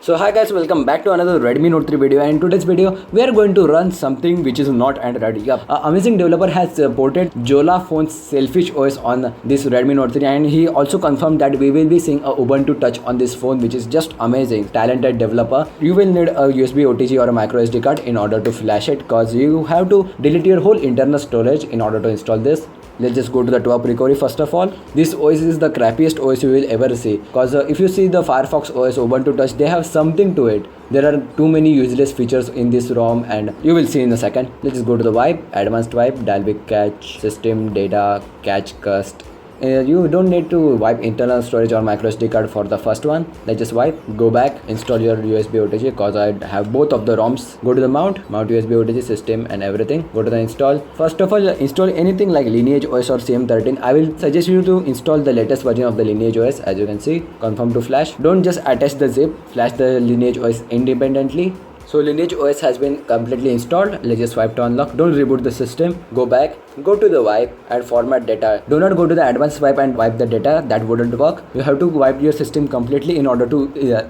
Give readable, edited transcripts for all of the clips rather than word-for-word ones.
So hi guys, welcome back to another Redmi Note 3 video, and in today's video we are going to run something which is not Android. Yup, amazing developer has ported Jolla phone's Sailfish OS on this Redmi Note 3, and he also confirmed that we will be seeing a Ubuntu Touch on this phone, which is just amazing. Talented developer. You will need a USB OTG or a micro SD card in order to flash it, cause you have to delete your whole internal storage in order to install this. Let's just go to the top recovery first of all. This OS is the crappiest OS you will ever see, cause if you see the Firefox OS, Ubuntu Touch, they have something to it. There are too many useless features in this ROM, and you will see in a second. Let's just go to the wipe, advanced wipe, Dalvik cache, system data, cache cust. You don't need to wipe internal storage or micro SD card for the first one. Let's just wipe, go back, install your USB OTG, cause I have both of the ROMs. Go to the mount USB OTG system and everything. Go to the install. First of all, install anything like Lineage OS or CM13. I will suggest you to install the latest version of the Lineage OS. As you can see, confirm to flash. Don't just attach the zip, flash the Lineage OS independently. So Lineage OS has been completely installed. Let's just swipe to unlock. Don't reboot the system. Go back, go to the wipe and format data. Do not go to the advanced wipe and wipe the data. That wouldn't work. You have to wipe your system completely in order to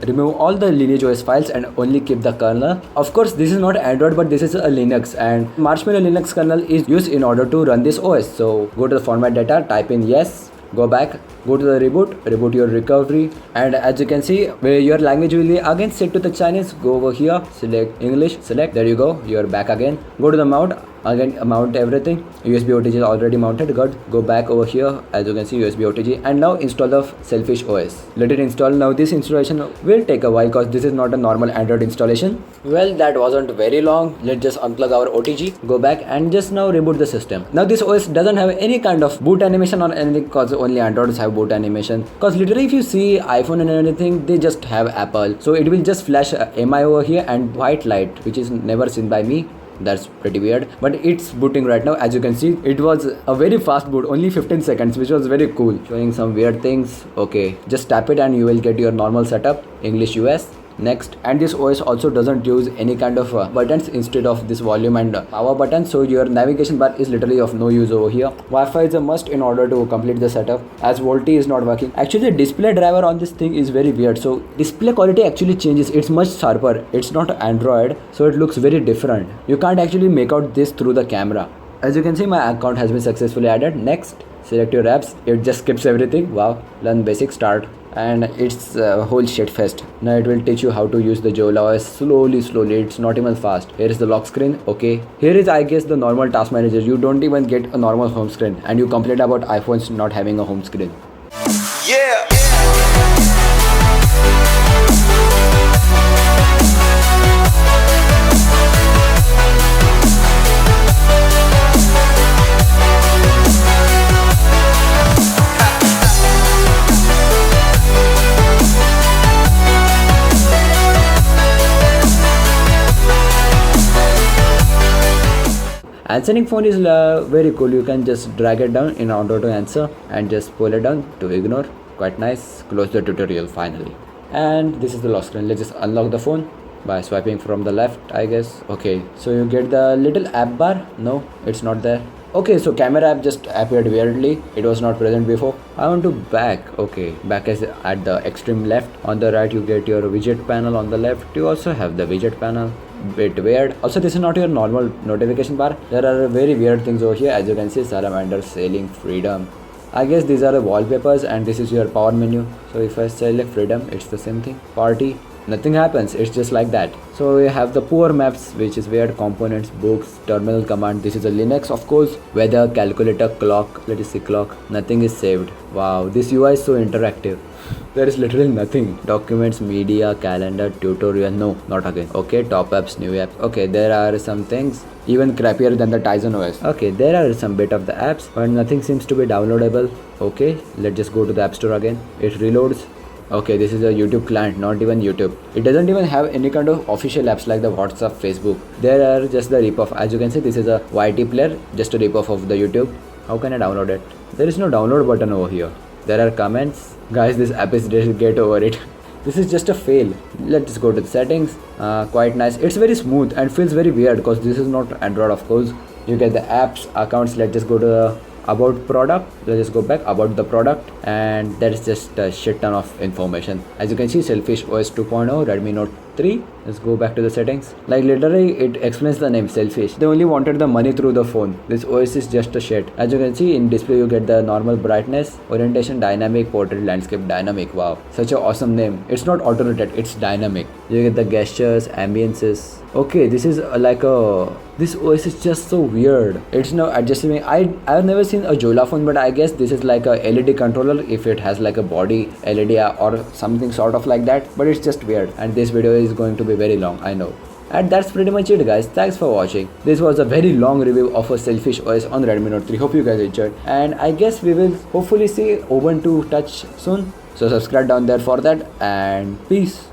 remove all the Lineage OS files and only keep the kernel. Of course, this is not Android, but this is a Linux, and Marshmallow Linux kernel is used in order to run this OS. So go to the format data, type in yes. Go back, go to the reboot your recovery, and as you can see, where your language will be again set to the Chinese. Go over here, select English, select, there you go, you're back again. Go to the mount, again mount everything. USB OTG is already mounted, good. Go back over here, as you can see, USB OTG, and now install the Sailfish OS. Let it install. Now this installation will take a while, because this is not a normal Android installation. Well, that wasn't very long. Let's just unplug our OTG, go back and just now reboot the system. Now this OS doesn't have any kind of boot animation or anything, because only Androids have boot animation. Because literally if you see iPhone and anything, they just have Apple. So it will just flash MI over here and white light, which is never seen by me. That's pretty weird, but it's booting right now. As you can see, it was a very fast boot, only 15 seconds, which was very cool. Showing some weird things. Okay, just tap it and you will get your normal setup. English US. Next, and this OS also doesn't use any kind of buttons instead of this volume and power button, so your navigation bar is literally of no use over here. Wi-Fi is a must in order to complete the setup, as VoLTE is not working. Actually, the display driver on this thing is very weird, so display quality actually changes. It's much sharper. It's not Android, so it looks very different. You can't actually make out this through the camera. As you can see, my account has been successfully added. Next, select your apps. It just skips everything. Wow. Learn basic, start. And it's a whole shit fest. Now it will teach you how to use the Jolla OS slowly. It's not even fast. Here is the lock screen. Okay, here is, I guess, the normal task manager. You don't even get a normal home screen, and you complain about iPhones not having a home screen. Yeah. Answering phone is very cool. You can just drag it down in order to answer and just pull it down to ignore. Quite nice. Close the tutorial finally. And this is the lock screen. Let's just unlock the phone by swiping from the left, I guess. Okay, so you get the little app bar. No, it's not there. Okay, so camera app just appeared weirdly. It was not present before. I want to back. Okay, back is at the extreme left. On the right you get your widget panel. On the left you also have the widget panel. Bit weird. Also, this is not your normal notification bar. There are very weird things over here. As you can see, salamander, sailing, freedom. I guess these are the wallpapers, and this is your power menu. So if I select freedom, it's the same thing. Party, nothing happens. It's just like that. So we have the poor maps, which is weird. Components, books, terminal command. This is a Linux, of course. Weather, calculator, clock. Let us see clock. Nothing is saved. Wow, this UI is so interactive. There is literally nothing. Documents, media, calendar, tutorial. No, not again. Okay, top apps, new apps. Okay, there are some things even crappier than the Tizen OS. Okay, there are some bit of the apps, but nothing seems to be downloadable. Okay, let's just go to the App Store again. It reloads. Okay, this is a YouTube client, not even YouTube. It doesn't even have any kind of official apps like the WhatsApp, Facebook. There are just the ripoff. As you can see, this is a YT player, just a ripoff of the YouTube. How can I download it? There is no download button over here. There are comments. Guys, this app is dead. Get over it. This is just a fail. Let's go to the settings. Quite nice. It's very smooth and feels very weird, because this is not Android, of course. You get the apps, accounts. Let's just go to the about product. Let's just go back about the product, and that is just a shit ton of information. As you can see, Sailfish OS 2.0, Redmi Note 3. Let's go back to the settings. Like literally it explains the name Sailfish. They only wanted the money through the phone. This OS is just a shit. As you can see in display, you get the normal brightness, orientation, dynamic, portrait, landscape, dynamic. Wow, such a awesome name. It's not auto rotate, it's dynamic. You get the gestures, ambiences. Okay, this is this OS is just so weird. It's no adjustment. I've never seen a Jola phone, but I guess this is like a LED controller if it has like a body LED or something sort of like that. But it's just weird, and this video is going to be very long, I know. And that's pretty much it, guys. Thanks for watching. This was a very long review of a Sailfish OS on Redmi Note 3. Hope you guys enjoyed, and I guess we will hopefully see Ubuntu Touch soon. So subscribe down there for that, and peace.